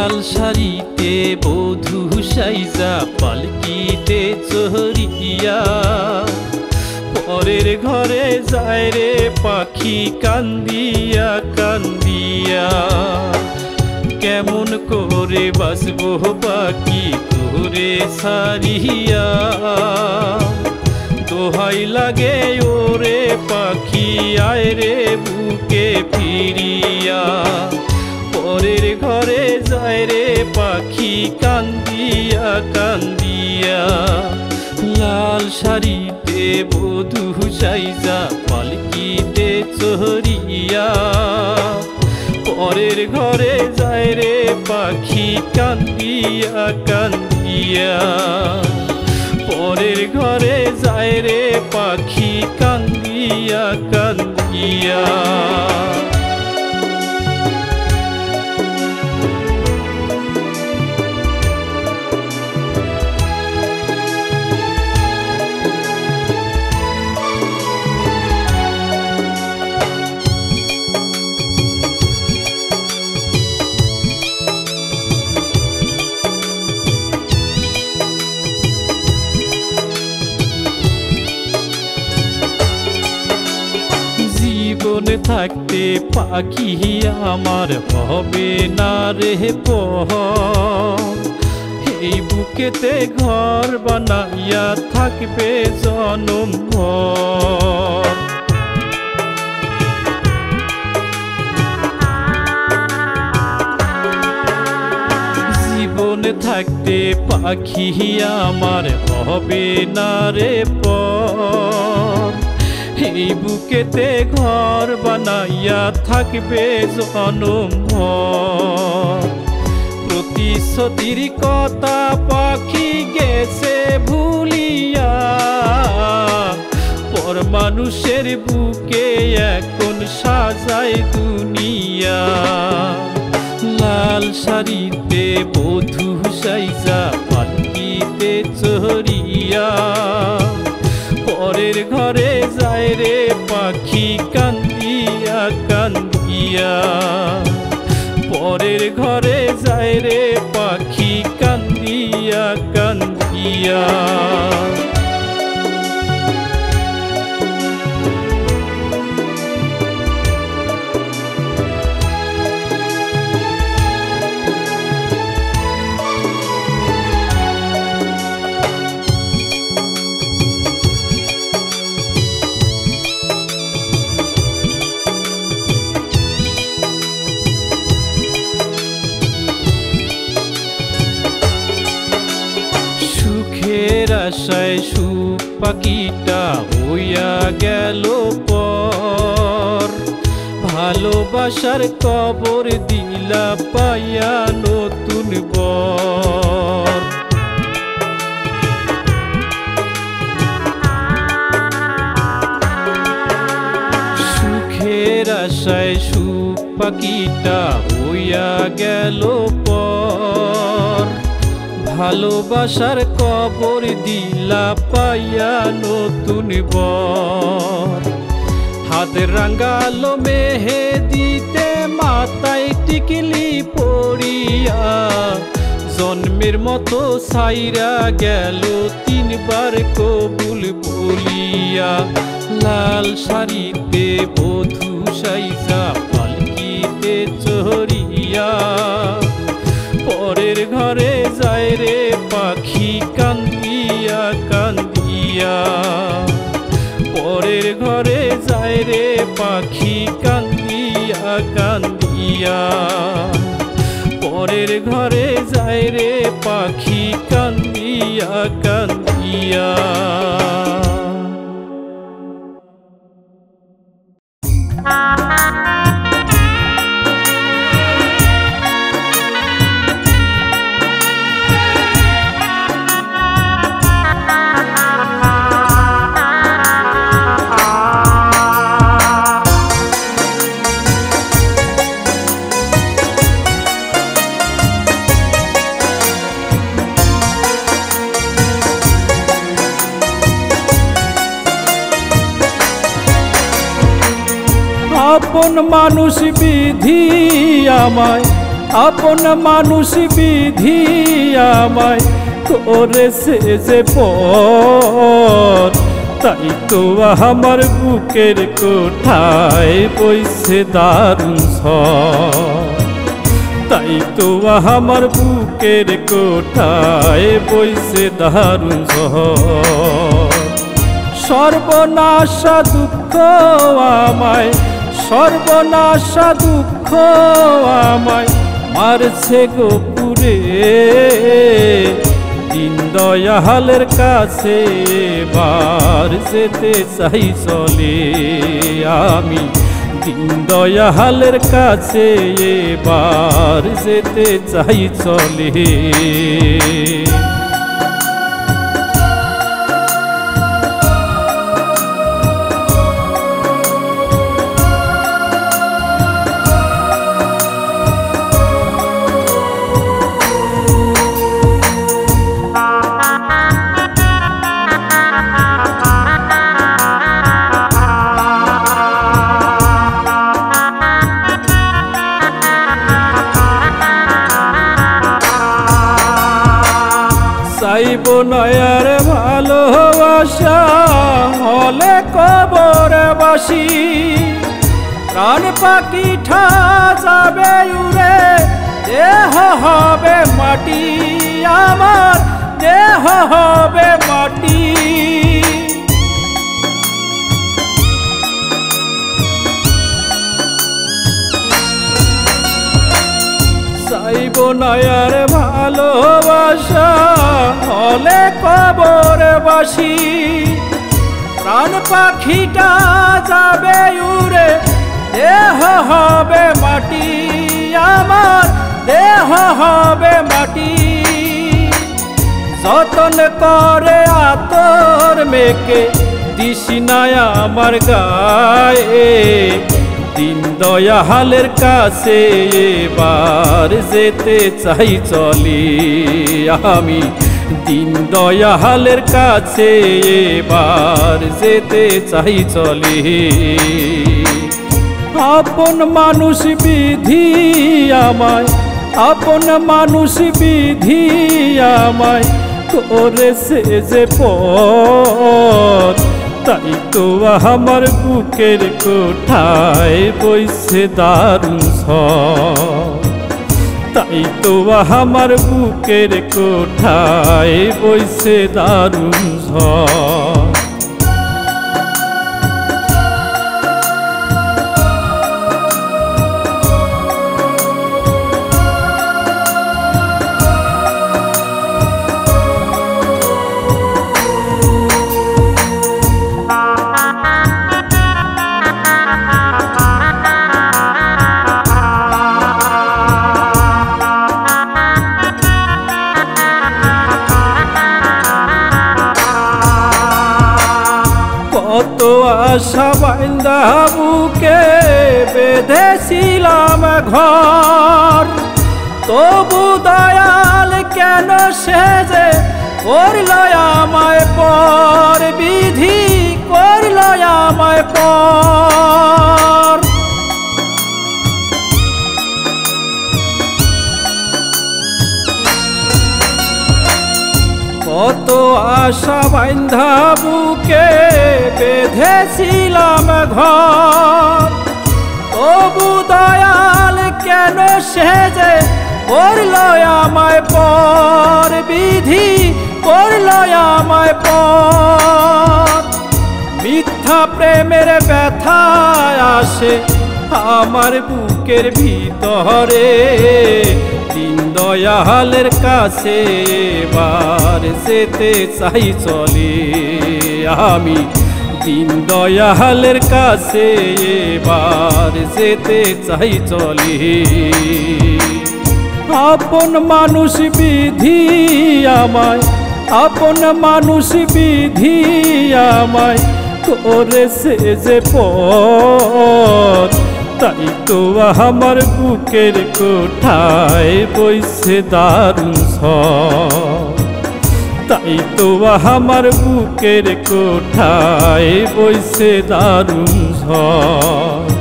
লাল শাড়িতে বধূ সাইজা পালকিতে চড়িয়া পরের ঘরে যায় রে পাখি কান্দিয়া কান্দিয়া। কেমন করে বাসবো পাখি তোরে ছাড়িয়া, দোহাই লাগে ওরে পাখি আয় রে বুকে ফিরিয়া। পরের ঘরে যায় রে পাখি কান্দিয়া কান্দিয়া। লাল শাড়িতে বধূ সাইজা পালকিতে চড়িয়া পরের ঘরে যায় রে পাখি কান্দিয়া কান্দিয়া। পরের ঘরে যায় রে পাখি কান্দিয়া কান্দিয়া। জীবনে থাকতে পাখি আমার হবে না রে পর, এই বুকেতে ঘর বানাইয়া থাকবে জনম ভর। জীবনে থাকতে পাখি আমার হবে না রে পর, এই বুকেতে ঘর বানাইয়া থাকবে জনম ভর। প্রতিশ্রুতির কথা পাখি গেছে ভুলিয়া, পর মানুষের বুকে এখন সাজায় দুনিয়া। লাল শাড়িতে বধূ সাইজা পালকিতে চড়িয়া পরের ঘরে যায় রে পাখি কান্দিয়া কান্দিয়া। পরের ঘরে যায় রে পাখি কান্দিয়া কান্দিয়া। সুখের আশায় সুখ পাখিটা হইয়া গেল পর, ভালোবাসার কবর দিলা পাইয়া নতুন বর। সুখের আশায় সুখ পাখিটা হইয়া গেল পর, ভালোবাসার কবর দিলা পাইয়া নতুন বর। হাত রাঙ্গালো মেহেদিতে মাথায় টিকলি পড়িয়া, জন্মের মতো ছাইরা গেল তিনবার কবুল বলিয়া। লাল শাড়িতে বধূ সাইজা পালকিতে চড়িয়া পরের ঘরে যায় রে পাখি কান্দিয়া কান্দিয়া। পরের ঘরে যায় রে পাখি কান্দিয়া কান্দিয়া। পরের ঘরে যায় রে পাখি কান্দিয়া কান্দিয়া। আপন মানুষ বিধি আমায় আপন মানুষ বিধি আমায় করেছে যে পর, তাই তো আমার বুকের কোঠায় বইছে দারুণ ঝড়, তাই তো আমার বুকের কোঠায় বইছে দারুণ ঝড়। সর্বনাশা দুঃখ আমায়, সর্বনাশা দুঃখ আমায় মারছে গোপুরে, দিন দয়ালের কাছে এবার যেতে চাই চলে আমি, দিন দয়ালের কাছে এবার যেতে চাই চলে। চাইব নয়ার ভালোবাসা হলে কবরে বাসি, প্রাণ পাখিটা যাবে উড়ে দেহ হবে মাটি, আমার দেহ হবে মাটি। চাইব নয়ার ভালোবাসা হলে কবরে বাসি, প্রাণ পাখিটা যাবে উড়ে দেহ হবে মাটি, আমার দেহ হবে মাটি। যতন করে আতর মেকে দিশি নাই আমার গায়ে, দিন দয়ালের কাছে এবার যেতে চাই চলি আমি, দিন দয়ালের কাছে এবার যেতে চাই চলি। আপন মানুষ বিধি আমায়, আপন মানুষ বিধি আমায় করেছে যে পর, তাই তো আমার বুকের কোঠায় বইছে দারুণ ঝড়, তাই তো আমার বুকের কোঠায় বইছে দারুণ ঝড়। কত আশা বাইন্দা বুকে বেঁধেছিলাম ঘর, তবু দয়াল কেন সেজে করল আমায় পর, বিধি করল আমায় পর। কত আশা বাইন্ধা বুকে বেঁধেছিলাম ঘর, তবু দয়াল কেন সেজে করল আমায় পর, বিধি করল আমায় পর। মিথ্যা প্রেমের ব্যথা আসে আমার বুকের ভিতরে, দিন দয়ালের কাছে এবার যেতে চাই চলি আমি, দিন দয়ালের কাছে এবার যেতে চাই চলি। আপন মানুষ বিধি আমায়, আপন মানুষ বিধি আমায় করেছে যে পর, তাই তো আমার বুকের কোঠায় বইছে দারুণ ঝড়, তাই তো আমার বুকের কোঠায় বইছে দারুণ ঝড়।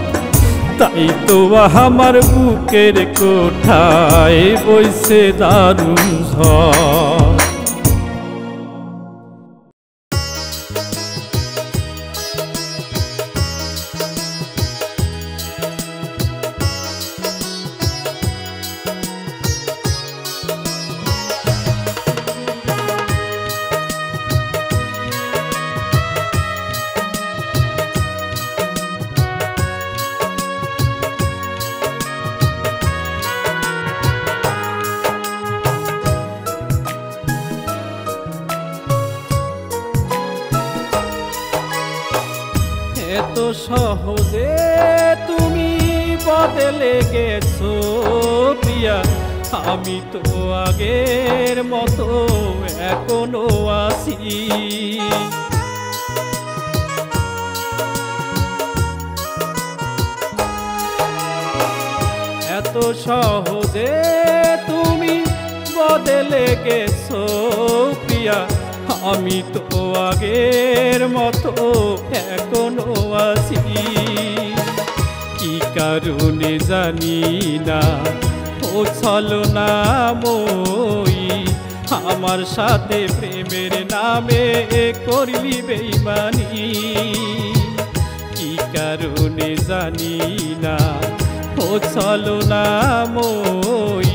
তাই তো আমার বুকের কোঠায় বইছে দারুণ ঝড়। এত সহজে তুমি বদলে গেছো প্রিয়া, আমি তো আগের মতো এখনো আছি। এত সহজে তুমি বদলে গেছো প্রিয়া, আমি তো আগের মতো এখনো আছি। কি কারণে জানি না ও ছলনা মই, আমার সাথে প্রেমের নামে করলি বেইমানি। কি কারণে জানি না ও ছলনা মই,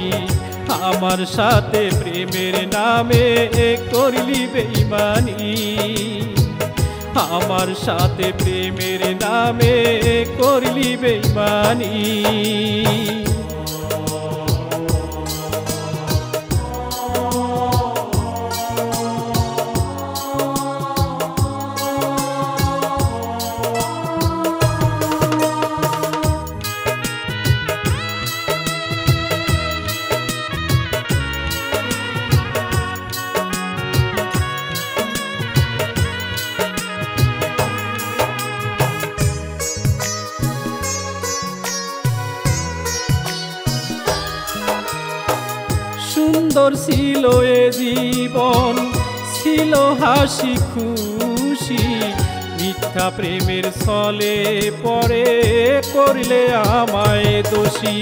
আমার সাথে প্রেমের নামে করলি বেইমানি। আমার সাথে প্রেমের নামে করলি বেইমানি। সুন্দর ছিল এ জীবন, ছিল হাসি খুশি, মিথ্যা প্রেমের ছলে পরে করলে আমায় দোষী।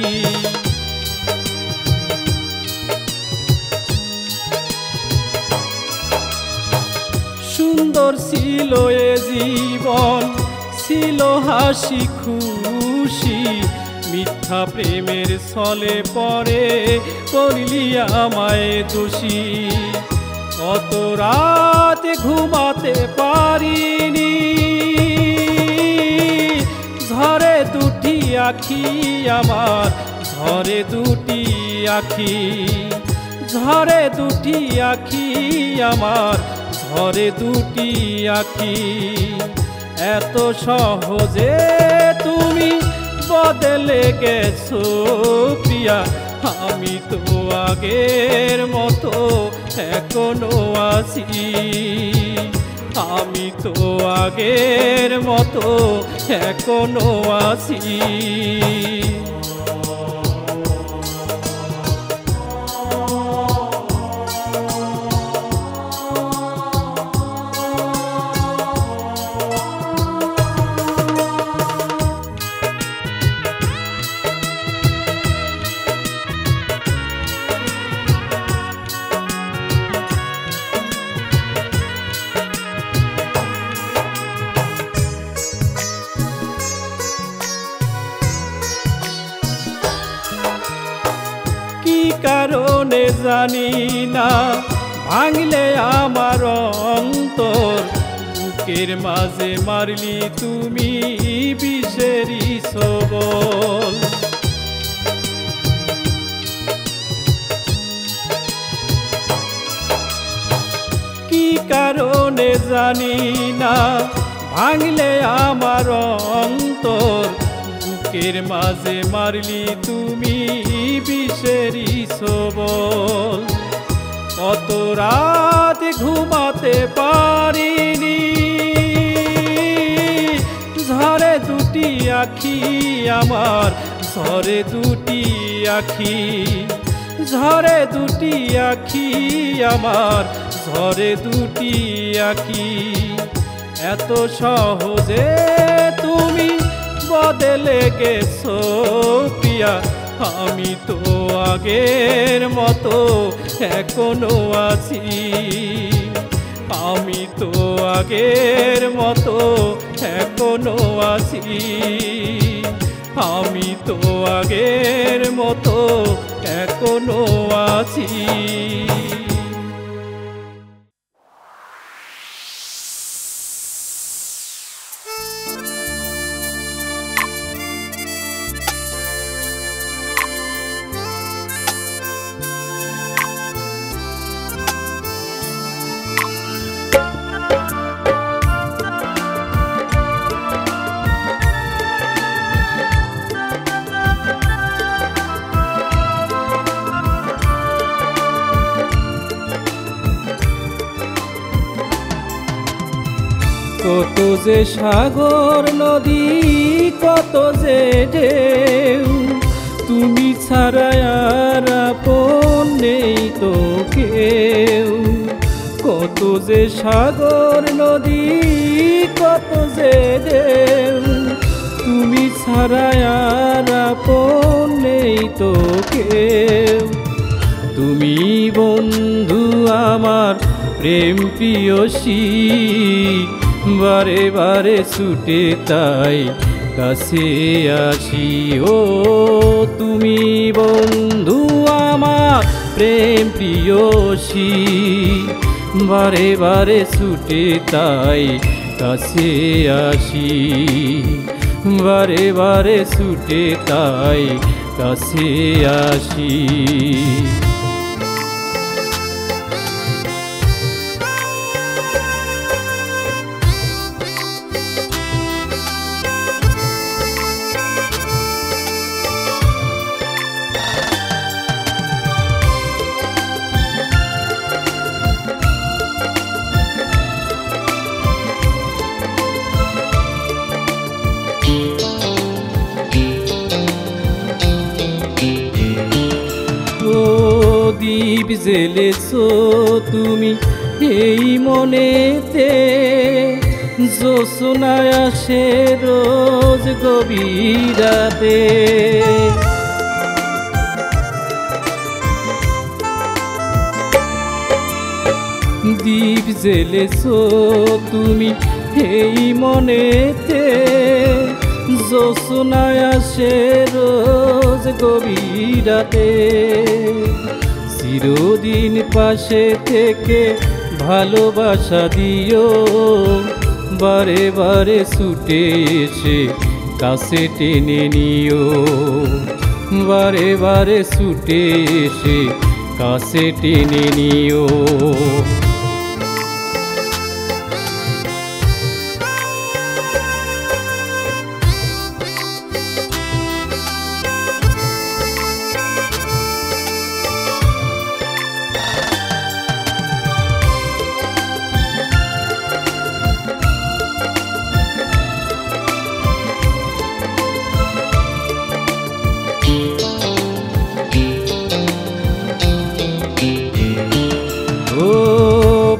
সুন্দর ছিল এ জীবন, ছিল হাসি খুশি, মিথ্যা প্রেমের ছলে পরে করলি আমায় দোষী। কত রাত ঘুমাতে পারিনি, ঝরে দুটি আখি আমার, ঝরে দুটি আখি, ঝরে দুটি আখি আমার, ঝরে দুটি আখি। এত সহজে তুমি বদলে গেছো প্রিয়া, আমি তো আগের মতো এখনো আছি। আমি তো আগের মতো এখনো আছি। কি কারণে জানি না ভাঙলে আমার অন্তর, বুকের মাঝে মারলি তুমি বিষেরি সবল। কি কারণে জানি না ভাঙলে আমার অন্তর, বুকের মাঝে মারলি তুমি বিষেরি সবল। কত রাত ঘুমাতে পারিনি, ঝরে দুটি আখি আমার, ঝরে দুটি আখি, ঝরে দুটি আখি আমার, ঝরে দুটি আখি। এত সহজে তুমি বদলে গেছো প্রিয়া আমি তো আগের মতো এখনো আছি আমি তো আগের মতো এখনো আছি আমি তো আগের মতো এখনো আছি কত যে সাগর নদী কত যে ঢেউ তুমি ছাড়া আর আপন নেই তো কেউ কত যে সাগর নদী কত যে ঢেউ তুমি ছাড়া আর আপন নেই তো কেউ তুমি বন্ধু আমার প্রেম প্রিয়সী বারে বারে ছুটে তাই কাছে আসি ও তুমি বন্ধু আমার প্রেম প্রিয়সী বারে বারে ছুটে তাই কাছে আসি বারে বারে ছুটে তাই কাছে আসি দীপ জেলেছো তুমি এই মনেতে জ্যোৎস্নায় আসে রোজ গভীর রাতে দীপ জেলেছো তুমি এই মনেতে জ্যোৎস্নায় আসে রোজ গভীর রাতে চিরদিন পাশে থেকে ভালোবাসা দিও বারে বারে ছুটে এসে কাছে টেনে নিও বারে বারে ছুটে এসে কাছে টেনে নিও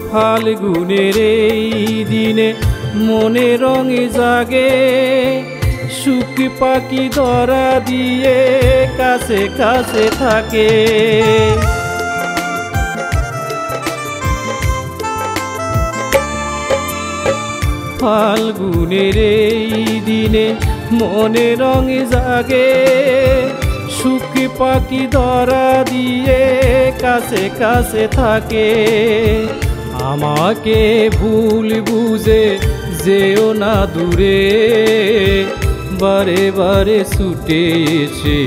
ফাল্গুনের এই দিনে মনে রঙে জাগে সুখ পাখি ধরা দিয়ে কাছে কাছে থাকে ফাল্গুনের এই দিনে মনে রঙে জাগে সুখ পাখি ধরা দিয়ে কাছে কাছে থাকে আমাকে ভুল বুঝে যেও না দূরে বারে বারে ছুটে এসে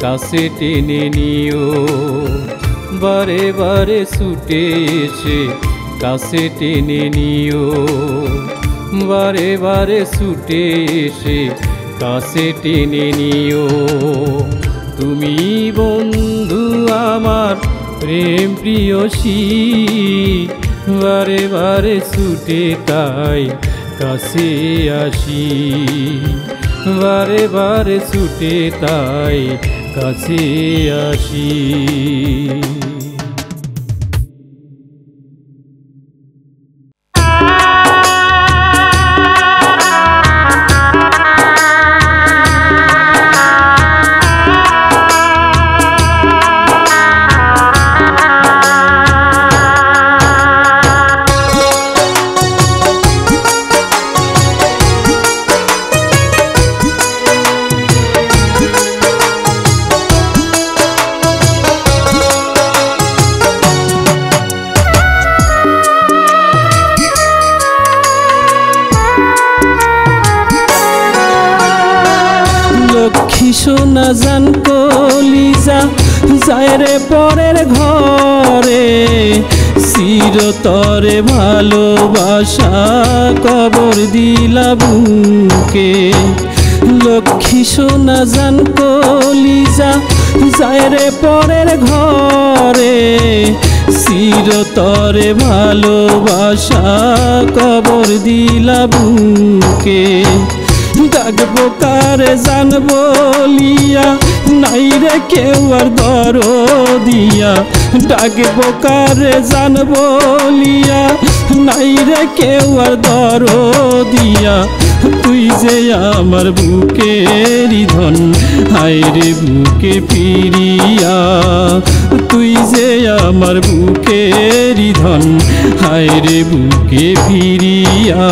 কাছে টেনে নিও বারে বারে ছুটে এসে কাছে টেনে নিও বারে বারে ছুটে এসে কাছে টেনে নিও তুমি বন্ধু আমার প্রেম প্রিয়সী বারে বারে ছুটে তাই কাছে আসি বারে বারে ছুটে তাই কাছে আসি লক্ষ্মী সোনা জান কলিজা যায় রে পরের ঘরে, চিরতরে ভালোবাসা কবর দিলা বুকে। লক্ষ্মী সোনা জান কলিজা যায় রে পরের ঘরে, চিরতরে ভালোবাসা কবর দিলা বুকে। ডাকবো কারে জান বলিয়া নাই রে কেউ আর দরদিয়া, ডাকবো কারে জান বলিয়া নাই রে কেউ আর দরদিয়া। তুই যে আমার বুকেরই ধন, হায় রে বুকে ফিরিয়া। তুই যে আমার বুকেরই ধন, হায় রে বুকে ফিরিয়া।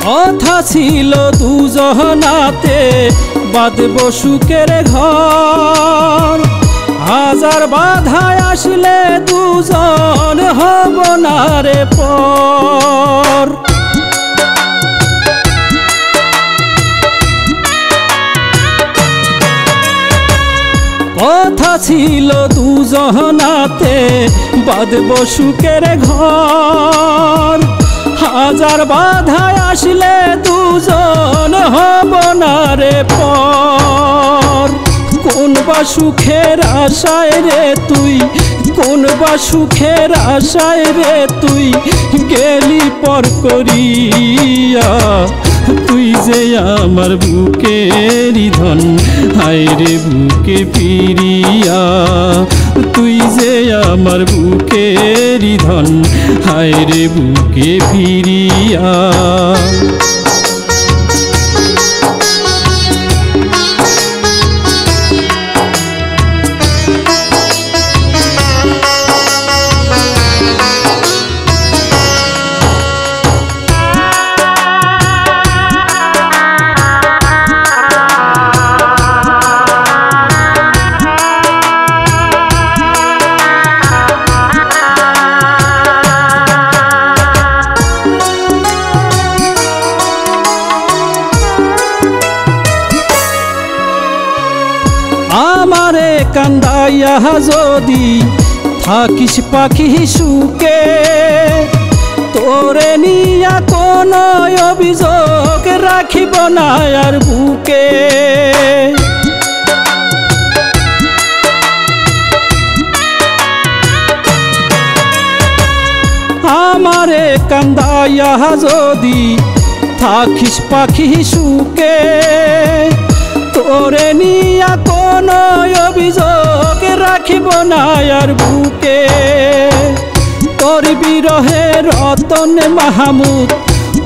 কথা ছিল দুজনাতে বাঁধব সুখের ঘর, হাজার বাধায় আসলে দুজন হব না রে পর। কথা ছিল দুজনাতে বাঁধব সুখের ঘর, হাজার বাধায় আসলে দুজন হব না রে পর। কোন বা সুখের আশায় রে তুই, কোন বা সুখের আশায় রে তুই গেলি পর করিয়া। তুই যে আমার বুকেরই ধন, হায় রে বুকে ফিরিয়া। তুই যে আমার বুকেরই ধন, হায় রে বুকে ফিরিয়া। আমারে কান্দাইয়া যদি থাকিস পাখি সুকে, তোরে নিয়া কোন অভিযোগ রাখিব না আর বুকে। আমারে কান্দাইয়া যদি থাকিস পাখি সুকে, তোরে নিয়া কোন অভিযোগ রাখিব না আর বুকে। তোর বিরহে রতন মাহমুদ,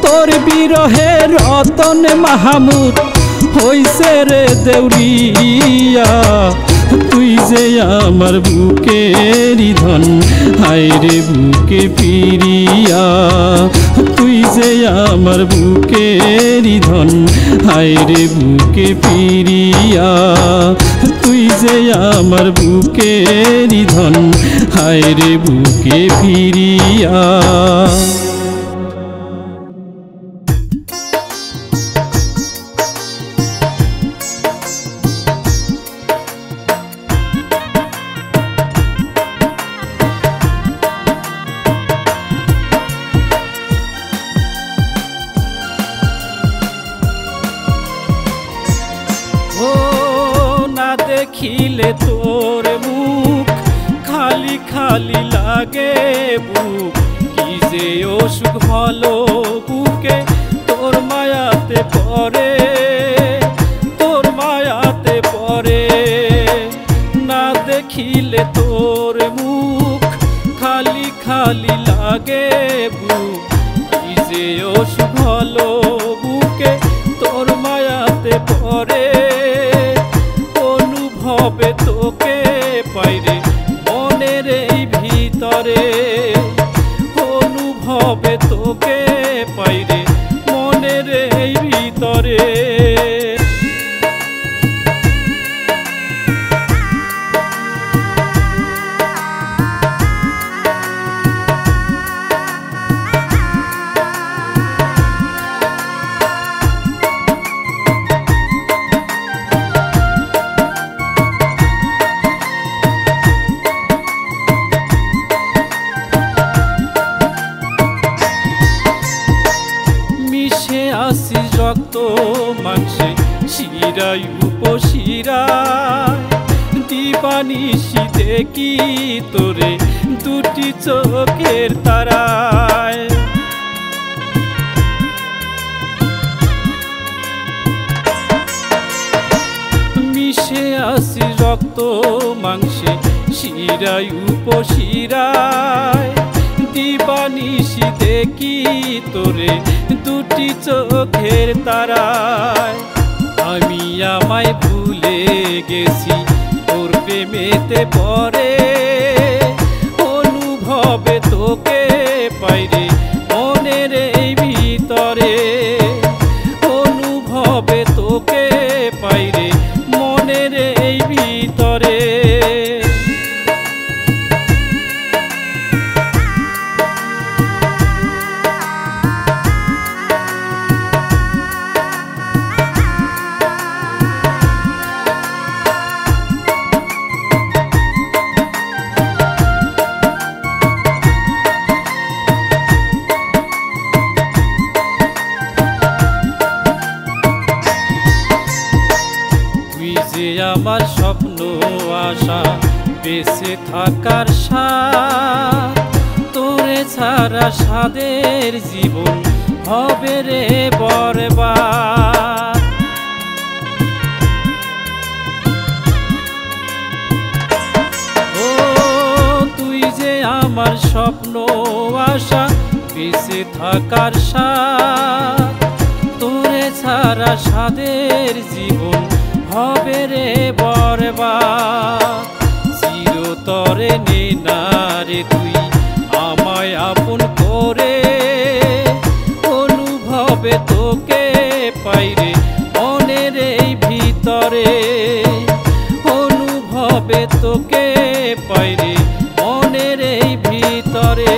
তোর বিরহে রতন মাহমুদ হইছে রে দেউরিয়া। তুই যে আমার বুকেরই ধন, হায় রে বুকে ফিরিয়া। তুই যে আমার বুকেরই ধন, হায় রে বুকে ফিরিয়া। তুই যে আমার বুকেরই ধন, হায় রে বুকে ফিরিয়া। দেখিলে তোর মুখ খালি খালি লাগে বুক, কি যে অসুখ হলো বুকে তোর মায়াতে পড়ে, তোর মায়াতে পড়ে। না দেখিলে তোর মুখ খালি খালি লাগে বুক, কি যে অসুখ হলো বুকে তোর মায়াতে পরে অনুভবে তোকে পাইরে মনের এই ভিতরে অনুভবে তোকে পাইরে মনের এই ভিতরে আসিস রক্ত মাংসে শিরায় উপশিরায় দিবানিশি দেখি তোরে দুটি চোখের তারায় মিশে আসিস রক্ত মাংসে শিরায় উপশিরায় দিবানিশি দেখি তোরে দুটি চোখের তারায় আমি আমায় ভুলে গেছি তোর প্রেমেতে পরে অনুভবে তোকে পাইরে মনের এই ভিতরে অনুভবে তোকে পাইরে মনের এই ভিতরে আমার স্বপ্ন আশা বেঁচে থাকার স্বাদ তোরে ছাড়া স্বাদের জীবন হবে রে বরবাদ ও তুই যে আমার স্বপ্ন আশা বেঁচে থাকার স্বাদ তোরে ছাড়া স্বাদের জীবন হবে রে বরবাদ চিরতরে নে না রে তুই আমায় আপন করে অনুভবে তোকে পাইরে মনের এই ভিতরে অনুভবে তোকে পাইরে মনের এই ভিতরে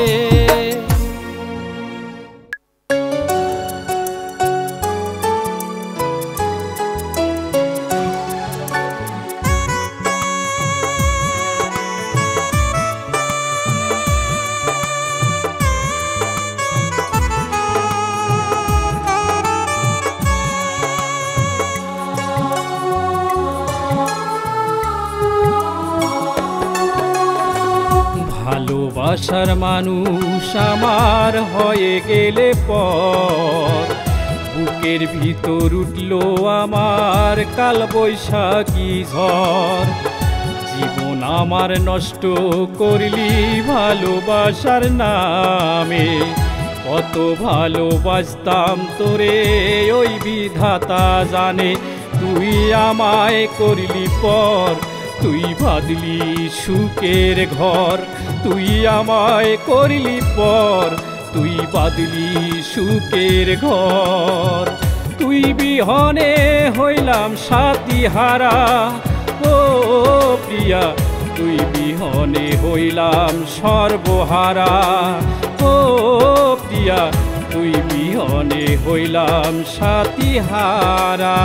ভালোবাসার মানুষ আমার হয়ে গেলে পর বুকের ভিতর উঠল আমার কালবৈশাখী ঝড় জীবন আমার নষ্ট করলি ভালোবাসার নামে কত ভালোবাসতাম তোরে ওই বিধাতা জানে তুই আমায় করলি পর তুই বাঁধলি সুখের ঘর তুই আমায় করলি পর তুই বাঁধলি সুখের ঘর তুই বিহনে হইলাম সাথী হারা ও প্রিয়া তুই বিহনে হইলাম সর্বহারা ও প্রিয়া তুই বিহনে হইলাম সাথী হারা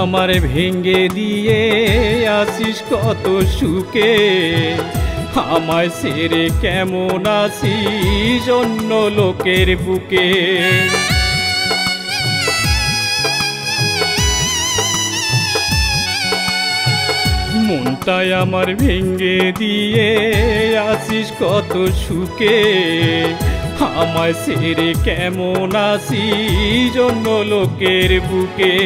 আমার ভেঙে দিয়ে আসিস কত সুখে আমায় ছেড়ে কেমন আসিস অন্য লোকের বুকে মনটাই আমার ভেঙ্গে দিয়ে আসিস কত সুখে, আমায় ছেড়ে কেমন আসিস অন্য লোকের বুকে।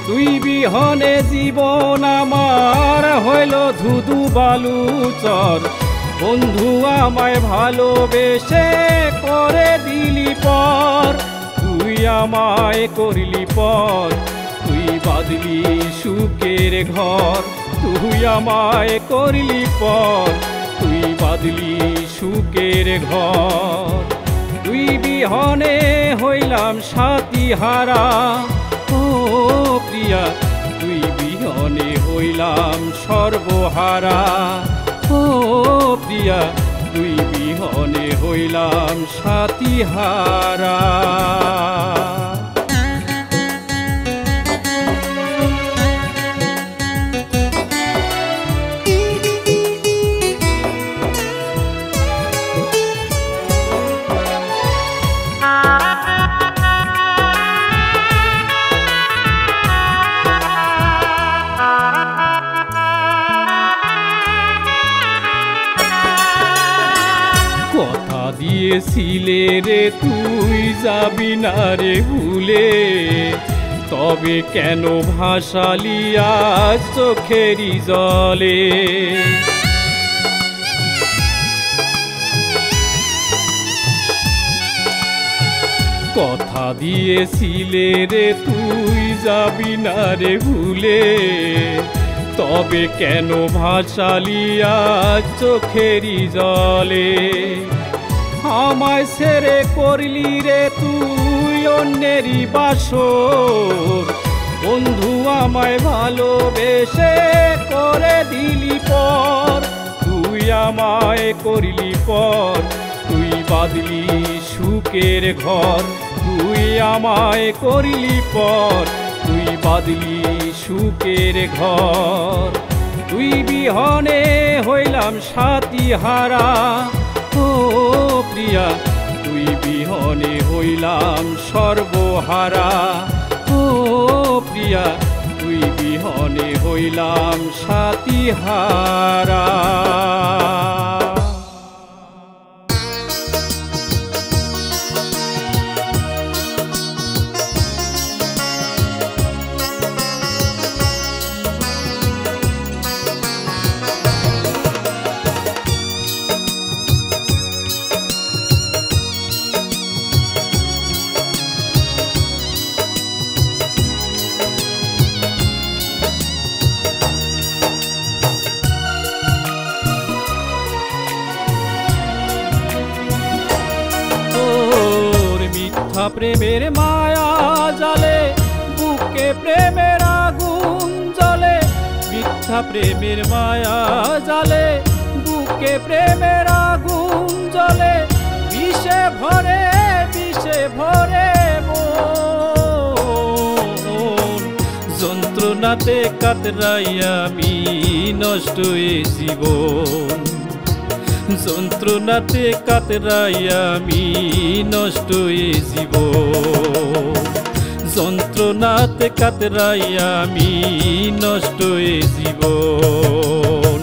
তুই বিহনে জীবন আমার হইল ধুধু বালুচর, বন্ধু আমায় ভালোবেসে করে দিলি পর। তুই আমায় করলি পর, তুই বাঁধলি সুখের ঘর। তুই আমায় করলি পর, তুই বাঁধলি সুখের ঘর। তুই বিহনে হইলাম সাথী হারা, ও প্রিয়া তুই বিহনে হইলাম সর্বহারা। ও প্রিয়া তুই বিহনে হইলাম সাথী হারা। কথা দিয়েছিলে রে তুই যাবি না রে ভুলে, তবে কেন ভাসালি আজ চোখেরই জলে। কথা দিয়েছিলে রে তুই যাবি না রে ভুলে, তবে কেন ভাসালি আজ চোখেরই জলে। আমায় ছেড়ে করলি রে তুই অন্যেরই বাসর, বন্ধু আমায় ভালোবেসে করে দিলি পর। তুই আমায় করলি পর, তুই বাঁধলি সুখের ঘর। তুই আমায় করলি পর, তুই বাঁধলি সুখের ঘর। তুই বিহনে হইলাম সাথী হারা, ও প্রিয়া তুই বিহনে হইলাম সর্বহারা। ও প্রিয়া তুই বিহনে হইলাম সাথী হারা। প্রেমের মায়া জালে বুকে প্রেমের আগুন জ্বলে, মিথ্যা প্রেমের মায়া জালে বুকে প্রেমের আগুন জ্বলে। বিষে ভরে মন, যন্ত্রণাতে কাতরাই আমি নষ্ট এ জীবন। যন্ত্রণাতে কাতরাই আমি নষ্ট এ জীবন। যন্ত্রণাতে কাতরাই আমি নষ্ট এ জীবন।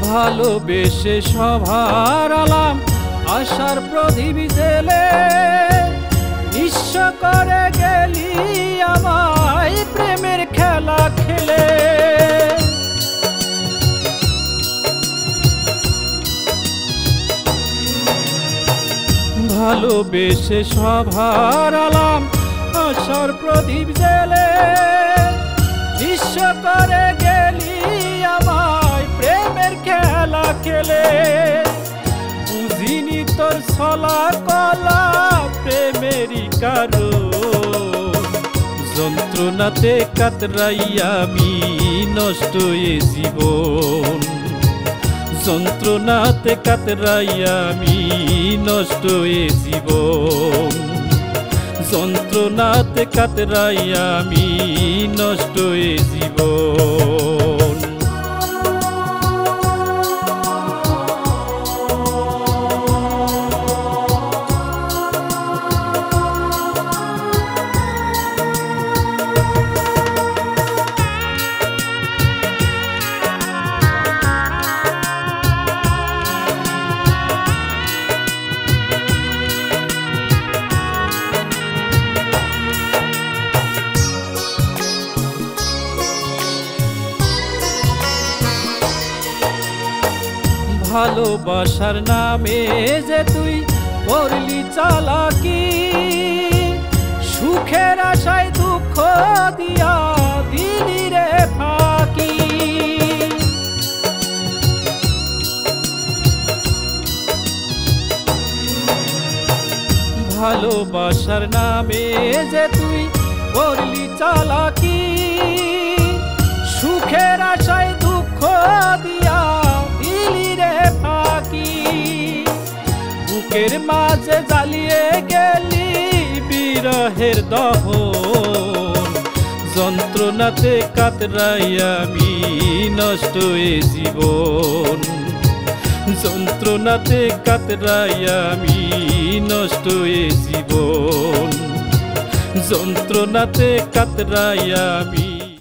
ভালোবেসে সভার আলাম আশার প্রদীপ জেলে, নিঃস্ব করে গেলি আমায় প্রেমের খেলা খেলে। ভালোবেসে সভার আলাম আশার প্রদীপ জেলে, নিঃস্ব করে গেলি আমায় প্রেমের খেলা খেলে। বুঝিনি তোর ছলা কলা প্রেমেরই কারণ, যন্ত্রণাতে কাতরাইয়া আমি নষ্ট এ জীবন, যন্ত্রণাতে কাতরাইয়া আমি নষ্ট এ জীবন, যন্ত্রণাতে কাতরাইয়া আমি নষ্ট এ জীবন। ভালোবাসার নামে যে তুই করলি চালাকি, সুখের আশায় দুঃখ দিয়া দিলি রে ফাঁকি। ভালোবাসার নামে যে তুই করলি চালাকি, সুখের আশায় দুঃখ দিয়া বুকের মাঝে জ্বালিয়ে গেলি বিরহের দহন, যন্ত্রণাতে কাতরাইয়া আমি নষ্ট এ জীবন, যন্ত্রণাতে কাতরাইয়া আমি নষ্ট এ জীবন, যন্ত্রণাতে কাতরাইয়া আমি